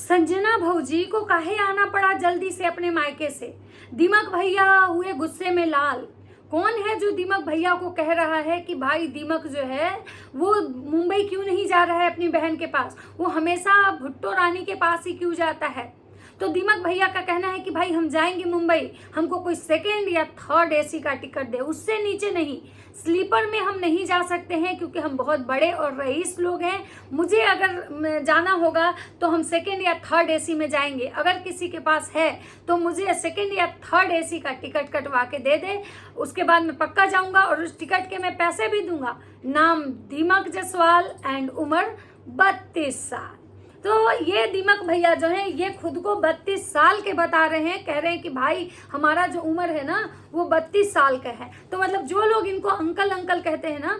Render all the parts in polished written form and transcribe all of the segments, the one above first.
संजना भौजी को काहे आना पड़ा जल्दी से अपने मायके से। दीमक भैया हुए गुस्से में लाल। कौन है जो दीमक भैया को कह रहा है कि भाई दीमक जो है वो मुंबई क्यों नहीं जा रहा है अपनी बहन के पास, वो हमेशा भुट्टो रानी के पास ही क्यों जाता है। तो दीमक भैया का कहना है कि भाई हम जाएंगे मुंबई, हमको कोई सेकेंड या थर्ड एसी का टिकट दे, उससे नीचे नहीं, स्लीपर में हम नहीं जा सकते हैं क्योंकि हम बहुत बड़े और रईस लोग हैं। मुझे अगर जाना होगा तो हम सेकेंड या थर्ड एसी में जाएंगे। अगर किसी के पास है तो मुझे सेकेंड या थर्ड एसी का टिकट कटवा के दे दे, उसके बाद मैं पक्का जाऊंगा और उस टिकट के मैं पैसे भी दूंगा। नाम दीमक जसवाल एंड उम्र 32 साल। तो ये दीमक भैया जो है ये खुद को 32 साल के बता रहे हैं, कह रहे हैं कि भाई हमारा जो उम्र है ना वो 32 साल का है। तो मतलब जो लोग इनको अंकल अंकल कहते हैं ना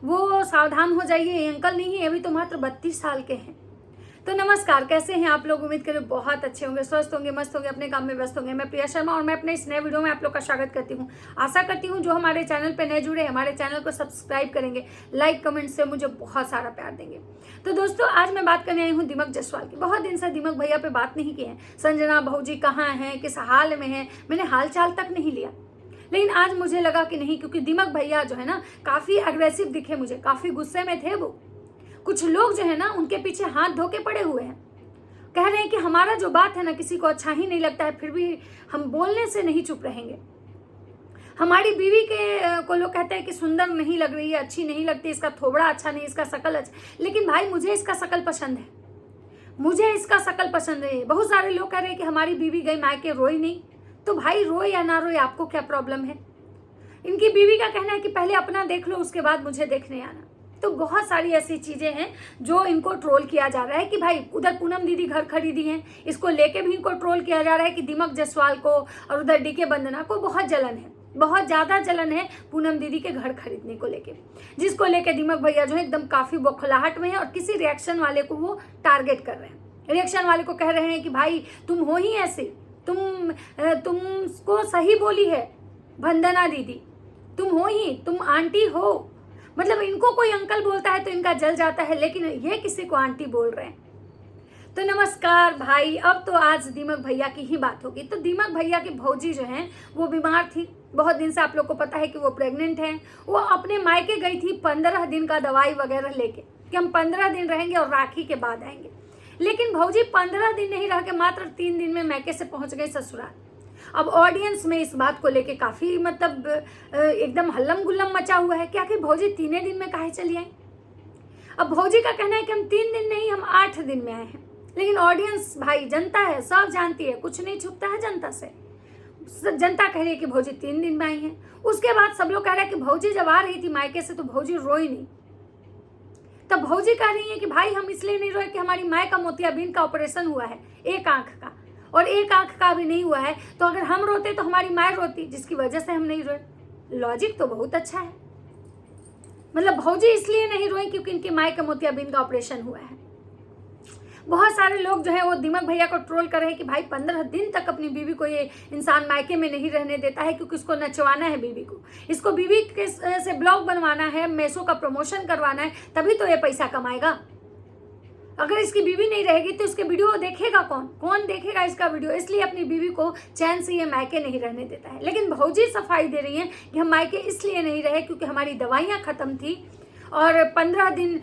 वो सावधान हो जाइए, ये अंकल नहीं है, अभी तो मात्र 32 साल के हैं। तो नमस्कार, कैसे हैं आप लोग? उम्मीद करें बहुत अच्छे होंगे, स्वस्थ होंगे, मस्त होंगे, अपने काम में व्यस्त होंगे। मैं प्रिया शर्मा और मैं अपने इस नए वीडियो में आप लोग का स्वागत करती हूं। आशा करती हूं जो हमारे चैनल पे नए जुड़े हमारे चैनल को सब्सक्राइब करेंगे, लाइक कमेंट से मुझे बहुत सारा प्यार देंगे। तो दोस्तों आज मैं बात करने आई हूँ दीमक जसवाल की। बहुत दिन से दीमक भैया पे बात नहीं की है। संजना भौजी कहाँ हैं, किस हाल में है, मैंने हाल चाल तक नहीं लिया। लेकिन आज मुझे लगा कि नहीं, क्योंकि दीमक भैया जो है ना काफी अग्रेसिव दिखे मुझे, काफी गुस्से में थे वो। कुछ लोग जो है ना उनके पीछे हाथ धो के पड़े हुए हैं, कह रहे हैं कि हमारा जो बात है ना किसी को अच्छा ही नहीं लगता है, फिर भी हम बोलने से नहीं चुप रहेंगे। हमारी बीवी के को लोग कहते हैं कि सुंदर नहीं लग रही है, अच्छी नहीं लगती, इसका थोबड़ा अच्छा नहीं, इसका शकल अच्छा। लेकिन भाई मुझे इसका शकल पसंद है, मुझे इसका शकल पसंद है। बहुत सारे लोग कह रहे हैं कि हमारी बीवी गई मायके रोई नहीं। तो भाई रोए या ना रोए आपको क्या प्रॉब्लम है। इनकी बीवी का कहना है कि पहले अपना देख लो उसके बाद मुझे देखने आना। तो बहुत सारी ऐसी चीजें हैं जो इनको ट्रोल किया जा रहा है कि भाई उधर पूनम दीदी घर खरीदी हैं, इसको लेके भी इनको ट्रोल किया जा रहा है कि दीमक जसवाल को और उधर डीके बंदना को बहुत जलन है, बहुत ज्यादा जलन है पूनम दीदी के घर खरीदने को लेके, जिसको लेके दीमक भैया जो है एकदम काफी बौखलाहट में है और किसी रिएक्शन वाले को वो टारगेट कर रहे हैं। रिएक्शन वाले को कह रहे हैं कि भाई तुम हो ही ऐसे, तुमको सही बोली है वंदना दीदी, तुम हो ही, तुम आंटी हो। मतलब इनको कोई अंकल बोलता है तो इनका जल जाता है, लेकिन ये किसी को आंटी बोल रहे हैं। तो नमस्कार भाई, अब तो आज दीमक भैया की ही बात होगी। तो दीमक भैया की भौजी जो है वो बीमार थी बहुत दिन से, आप लोग को पता है कि वो प्रेग्नेंट हैं। वो अपने मायके गई थी 15 दिन का दवाई वगैरह लेके कि हम 15 दिन रहेंगे और राखी के बाद आएंगे। लेकिन भौजी 15 दिन नहीं रह के मात्र 3 दिन में मैके से पहुंच गई ससुराल। अब ऑडियंस में इस बात को लेके काफी मतलब एकदम हल्लम गुल्लम मचा हुआ है कि आखिर भौजी 3 दिन में काहे चली आई। अब भौजी का कहना है कि हम 3 दिन नहीं, हम 8 दिन में आए हैं। लेकिन ऑडियंस भाई जनता है, सब जानती है, कुछ नहीं छुपता है जनता से। जनता कह रही है कि भौजी 3 दिन में आई है। उसके बाद सब लोग कह रहे हैं कि भौजी जब आ रही थी मायके से तो भौजी रोई नहीं। तब भौजी कह रही है कि भाई हम इसलिए नहीं रोए कि हमारी माँ का मोतियाबिंद का ऑपरेशन हुआ है, एक आंख का, और एक आंख का भी नहीं हुआ है। तो अगर हम रोते तो हमारी माँ रोती, जिसकी वजह से हम नहीं रोए। लॉजिक तो बहुत अच्छा है। मतलब भौजी इसलिए नहीं रोई क्योंकि इनकी माँ का मोतियाबिंद का ऑपरेशन हुआ है। बहुत सारे लोग जो है वो दीमक भैया को ट्रोल कर रहे हैं कि भाई 15 दिन तक अपनी बीवी को ये इंसान मायके में नहीं रहने देता है क्योंकि इसको नचवाना है बीवी को, इसको बीवी के से ब्लॉग बनवाना है, मेसो का प्रमोशन करवाना है, तभी तो ये पैसा कमाएगा। अगर इसकी बीवी नहीं रहेगी तो इसके वीडियो देखेगा कौन, कौन देखेगा इसका वीडियो। इसलिए अपनी बीवी को चैन से ये मायके नहीं रहने देता है। लेकिन भौजी सफाई दे रही हैं कि हम मायके इसलिए नहीं रहे क्योंकि हमारी दवाइयाँ खत्म थी और 15 दिन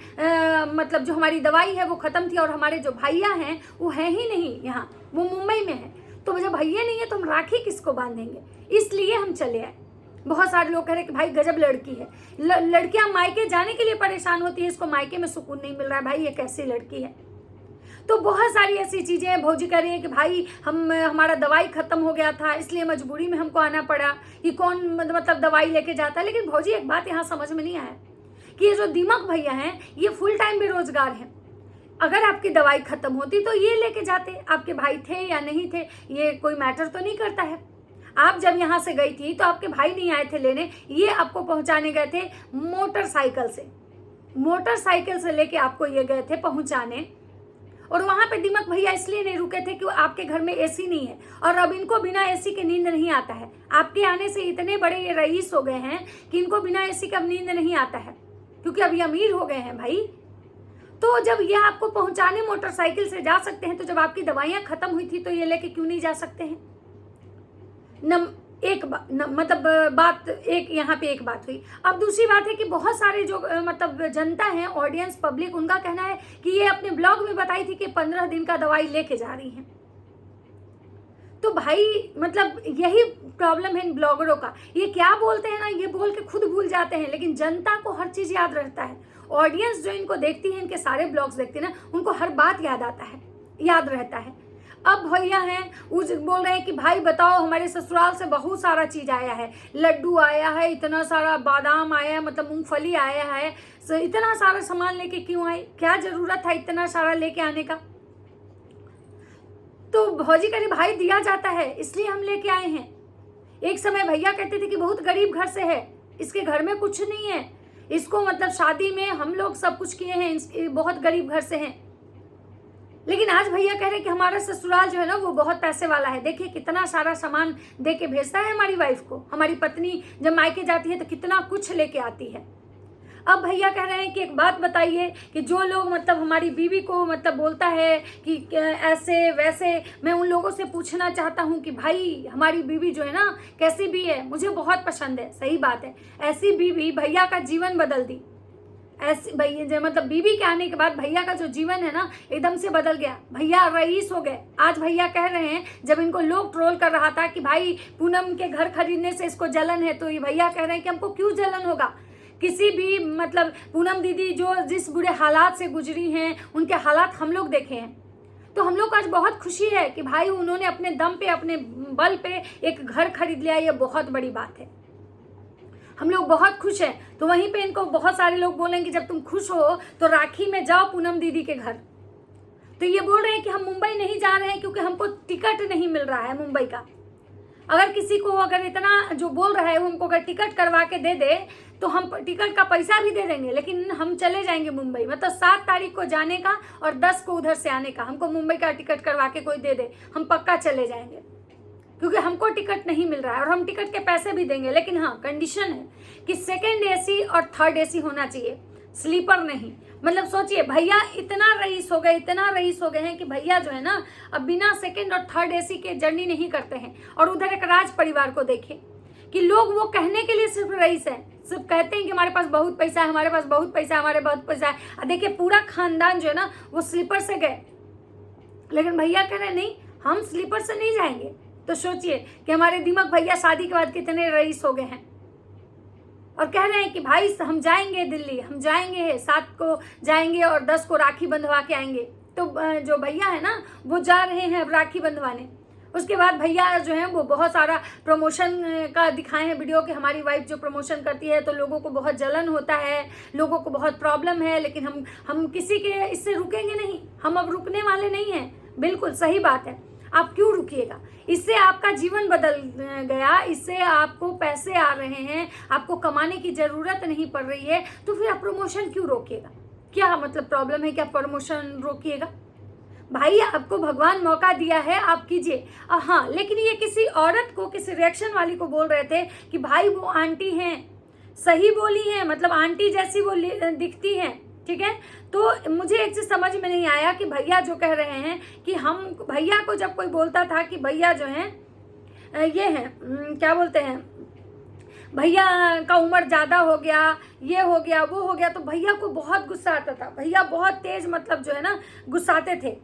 मतलब जो हमारी दवाई है वो खत्म थी और हमारे जो भैया हैं वो है ही नहीं यहाँ, वो मुंबई में है। तो जब भैया नहीं है तो हम राखी किसको बांधेंगे, इसलिए हम चले आए। बहुत सारे लोग कह रहे हैं कि भाई गजब लड़की है, लड़कियां मायके जाने के लिए परेशान होती है, इसको मायके में सुकून नहीं मिल रहा है, भाई ये कैसी लड़की है। तो बहुत सारी ऐसी चीजें हैं। भौजी कह रही है कि भाई हमारा दवाई खत्म हो गया था इसलिए मजबूरी में हमको आना पड़ा, कि कौन मतलब दवाई लेके जाता है। लेकिन भौजी एक बात यहाँ समझ में नहीं आया कि ये जो दीमक भैया हैं ये फुल टाइम बेरोजगार हैं। अगर आपकी दवाई खत्म होती तो ये लेके जाते, आपके भाई थे या नहीं थे ये कोई मैटर तो नहीं करता है। आप जब यहाँ से गई थी तो आपके भाई नहीं आए थे लेने, ये आपको पहुंचाने गए थे मोटरसाइकिल से लेके आपको ये गए थे पहुंचाने। और वहां पे दीमक भैया इसलिए नहीं रुके थे कि आपके घर में एसी नहीं है और अब इनको बिना एसी के नींद नहीं आता है। आपके आने से इतने बड़े ये रईस हो गए हैं कि इनको बिना एसी का नींद नहीं आता है क्योंकि अभी अमीर हो गए हैं भाई। तो जब ये आपको पहुंचाने मोटरसाइकिल से जा सकते हैं, तो जब आपकी दवाइयां खत्म हुई थी तो ये लेके क्यों नहीं जा सकते हैं? बात एक यहाँ पे एक बात हुई। अब दूसरी बात है कि बहुत सारे जो मतलब जनता है, ऑडियंस, पब्लिक, उनका कहना है कि ये अपने ब्लॉग में बताई थी कि 15 दिन का दवाई लेके जा रही हैं। तो भाई मतलब यही प्रॉब्लम है इन ब्लॉगरों का, ये क्या बोलते हैं ना, ये बोल के खुद भूल जाते हैं, लेकिन जनता को हर चीज याद रहता है। ऑडियंस जो इनको देखती है, इनके सारे ब्लॉग्स देखती है ना, उनको हर बात याद रहता है। अब भैया हैं वो बोल रहे हैं कि भाई बताओ, हमारे ससुराल से बहुत सारा चीज आया है, लड्डू आया है, इतना सारा बादाम आया है, मतलब मूंगफली आया है, इतना सारा सामान लेके क्यों आए? क्या जरूरत था इतना सारा लेके आने का? तो भौजी कह रही भाई दिया जाता है इसलिए हम लेके आए हैं। एक समय भैया कहते थे कि बहुत गरीब घर से है, इसके घर में कुछ नहीं है, इसको मतलब शादी में हम लोग सब कुछ किए हैं, बहुत गरीब घर से हैं। लेकिन आज भैया कह रहे कि हमारा ससुराल जो है ना वो बहुत पैसे वाला है, देखिए कितना सारा सामान दे के भेजता है हमारी वाइफ को। हमारी पत्नी जब मायके जाती है तो कितना कुछ लेके आती है। अब भैया कह रहे हैं कि एक बात बताइए कि जो लोग मतलब हमारी बीवी को मतलब बोलता है कि ऐसे वैसे, मैं उन लोगों से पूछना चाहता हूं कि भाई हमारी बीवी जो है ना कैसी भी है, मुझे बहुत पसंद है, सही बात है, ऐसी बीवी भैया का जीवन बदल दी। ऐसी भैया मतलब बीवी के आने के बाद भैया का जो जीवन है ना एकदम से बदल गया, भैया रईस हो गए। आज भैया कह रहे हैं, जब इनको लोग ट्रोल कर रहा था कि भाई पूनम के घर खरीदने से इसको जलन है, तो ये भैया कह रहे हैं कि हमको क्यों जलन होगा, किसी भी मतलब पूनम दीदी जो जिस बुरे हालात से गुजरी हैं उनके हालात हम लोग देखे हैं, तो हम लोग को आज बहुत खुशी है कि भाई उन्होंने अपने दम पे, अपने बल पे एक घर खरीद लिया, ये बहुत बड़ी बात है, हम लोग बहुत खुश हैं। तो वहीं पे इनको बहुत सारे लोग बोलेंगे जब तुम खुश हो तो राखी में जाओ पूनम दीदी के घर। तो ये बोल रहे हैं कि हम मुंबई नहीं जा रहे हैं क्योंकि हमको टिकट नहीं मिल रहा है मुंबई का। अगर किसी को अगर इतना जो बोल रहा है वो हमको अगर टिकट करवा के दे दे तो हम टिकट का पैसा भी दे देंगे, लेकिन हम चले जाएंगे मुंबई, मतलब 7 तारीख को जाने का और 10 को उधर से आने का। हमको मुंबई का टिकट करवा के कोई दे दे, हम पक्का चले जाएंगे, क्योंकि हमको टिकट नहीं मिल रहा है और हम टिकट के पैसे भी देंगे। लेकिन हाँ, कंडीशन है कि सेकेंड एसी और थर्ड एसी होना चाहिए, स्लीपर नहीं। मतलब सोचिए भैया इतना रईस हो गए हैं कि भैया जो है ना अब बिना सेकेंड और थर्ड एसी के जर्नी नहीं करते हैं। और उधर एक राज परिवार को देखे कि लोग वो कहने के लिए सिर्फ रईस है, सिर्फ कहते हैं कि हमारे पास बहुत पैसा है, हमारे पास बहुत पैसा है, हमारे बहुत पैसा है। देखिए पूरा खानदान जो है ना वो स्लीपर से गए, लेकिन भैया कह रहे नहीं हम स्लीपर से नहीं जाएंगे। तो सोचिए कि हमारे दीमक भैया शादी के बाद कितने रईस हो गए हैं और कह रहे हैं कि भाई हम जाएंगे दिल्ली, हम जाएंगे 7 को जाएंगे और 10 को राखी बंधवा के आएंगे। तो जो भैया है ना वो जा रहे हैं राखी बंधवाने। उसके बाद भैया जो है वो बहुत सारा प्रमोशन का दिखाए हैं वीडियो कि हमारी वाइफ जो प्रमोशन करती है तो लोगों को बहुत जलन होता है, लोगों को बहुत प्रॉब्लम है, लेकिन हम किसी के इससे रुकेंगे नहीं, हम अब रुकने वाले नहीं हैं। बिल्कुल सही बात है, आप क्यों रुकिएगा? इससे आपका जीवन बदल गया, इससे आपको पैसे आ रहे हैं, आपको कमाने की जरूरत नहीं पड़ रही है, तो फिर आप प्रमोशन क्यों रोकिएगा? क्या मतलब प्रॉब्लम है कि आप प्रमोशन रोकिएगा? भाई आपको भगवान मौका दिया है, आप कीजिए। हाँ, लेकिन ये किसी औरत को, किसी रिएक्शन वाली को बोल रहे थे कि भाई वो आंटी हैं, सही बोली हैं, मतलब आंटी जैसी वो दिखती हैं, ठीक है। तो मुझे एक चीज समझ में नहीं आया कि भैया जो कह रहे हैं कि हम, भैया को जब कोई बोलता था कि भैया जो है ये है क्या बोलते हैं, भैया का उम्र ज्यादा हो गया, ये हो गया, वो हो गया, तो भैया को बहुत गुस्सा आता था। भैया बहुत तेज मतलब जो है ना गुस्साते थे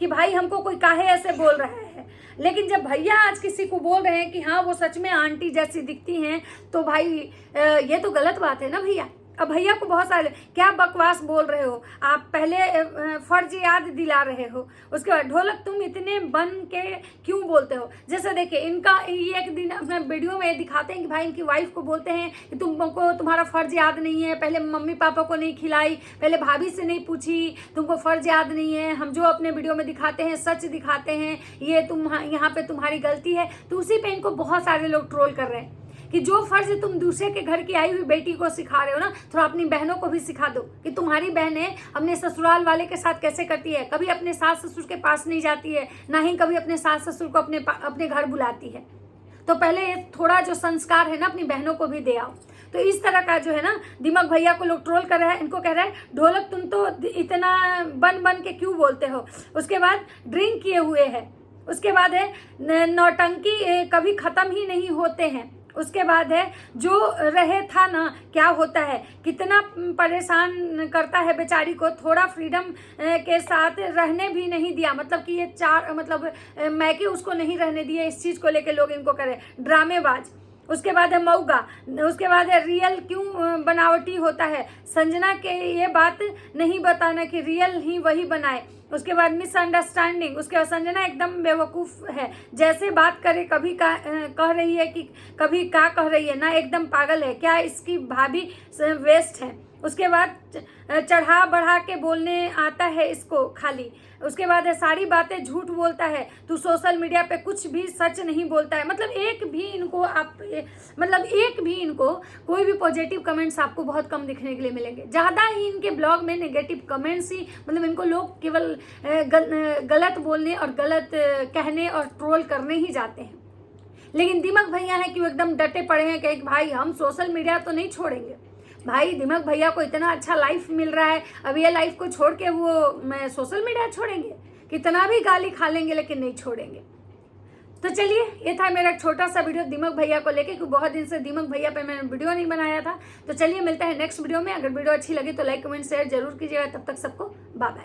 कि भाई हमको कोई काहे ऐसे बोल रहा है। लेकिन जब भैया आज किसी को बोल रहे हैं कि हाँ वो सच में आंटी जैसी दिखती हैं, तो भाई ये तो गलत बात है ना भैया। अब भैया को बहुत सारे क्या बकवास बोल रहे हो आप, पहले फर्ज याद दिला रहे हो, उसके बाद ढोलक तुम इतने बन के क्यों बोलते हो। जैसे देखिए इनका ये एक दिन अपने वीडियो में दिखाते हैं कि भाई इनकी वाइफ को बोलते हैं कि तुमको तुम्हारा फर्ज याद नहीं है, पहले मम्मी पापा को नहीं खिलाई, पहले भाभी से नहीं पूछी, तुमको फर्ज याद नहीं है, हम जो अपने वीडियो में दिखाते हैं सच दिखाते हैं, ये तुम यहाँ पे तुम्हारी गलती है। तो उसी पे इनको बहुत सारे लोग ट्रोल कर रहे हैं कि जो फर्ज तुम दूसरे के घर की आई हुई बेटी को सिखा रहे हो ना, थोड़ा अपनी बहनों को भी सिखा दो कि तुम्हारी बहनें अपने ससुराल वाले के साथ कैसे करती है। कभी अपने सास ससुर के पास नहीं जाती है, ना ही कभी अपने सास ससुर को अपने घर बुलाती है। तो पहले थोड़ा जो संस्कार है ना अपनी बहनों को भी दे आओ। तो इस तरह का जो है ना दीमक भैया को लोग ट्रोल कर रहे हैं। इनको कह रहे हैं ढोलक तुम तो इतना बन बन के क्यों बोलते हो। उसके बाद ड्रिंक किए हुए है। उसके बाद है नौटंकी कभी ख़त्म ही नहीं होते हैं। उसके बाद है जो रहे था ना क्या होता है, कितना परेशान करता है बेचारी को, थोड़ा फ्रीडम के साथ रहने भी नहीं दिया। मतलब कि ये चार मतलब मैके उसको नहीं रहने दिए। इस चीज़ को लेके लोग इनको करे ड्रामेबाज। उसके बाद है मऊगा। उसके बाद है रियल क्यों बनावटी होता है। संजना के ये बात नहीं बताना कि रियल ही वही बनाए। उसके बाद मिसअंडरस्टैंडिंग। उसके बाद संजना एकदम बेवकूफ़ है, जैसे बात करे कभी कह रही है कि कभी का कह रही है ना, एकदम पागल है क्या, इसकी भाभी वेस्ट है। उसके बाद चढ़ा बढ़ा के बोलने आता है इसको खाली। उसके बाद है सारी बातें झूठ बोलता है, तू सोशल मीडिया पे कुछ भी सच नहीं बोलता है। मतलब एक भी इनको कोई भी पॉजिटिव कमेंट्स आपको बहुत कम दिखने के लिए मिलेंगे। ज़्यादा ही इनके ब्लॉग में नेगेटिव कमेंट्स ही, मतलब इनको लोग केवल गलत बोलने और गलत कहने और ट्रोल करने ही जाते हैं। लेकिन दीमक भैया है कि वो एकदम डटे पड़े हैं कि भाई हम सोशल मीडिया तो नहीं छोड़ेंगे। भाई दीमक भैया को इतना अच्छा लाइफ मिल रहा है, अब ये लाइफ को छोड़ के मैं सोशल मीडिया छोड़ेंगे। कितना भी गाली खा लेंगे लेकिन नहीं छोड़ेंगे। तो चलिए, ये था मेरा छोटा सा वीडियो दीमक भैया को लेके, क्योंकि बहुत दिन से दीमक भैया पे मैंने वीडियो नहीं बनाया था। तो चलिए मिलता है नेक्स्ट वीडियो में। अगर वीडियो अच्छी लगी तो लाइक कमेंट शेयर जरूर कीजिएगा। तब तक सबको बाय बाय।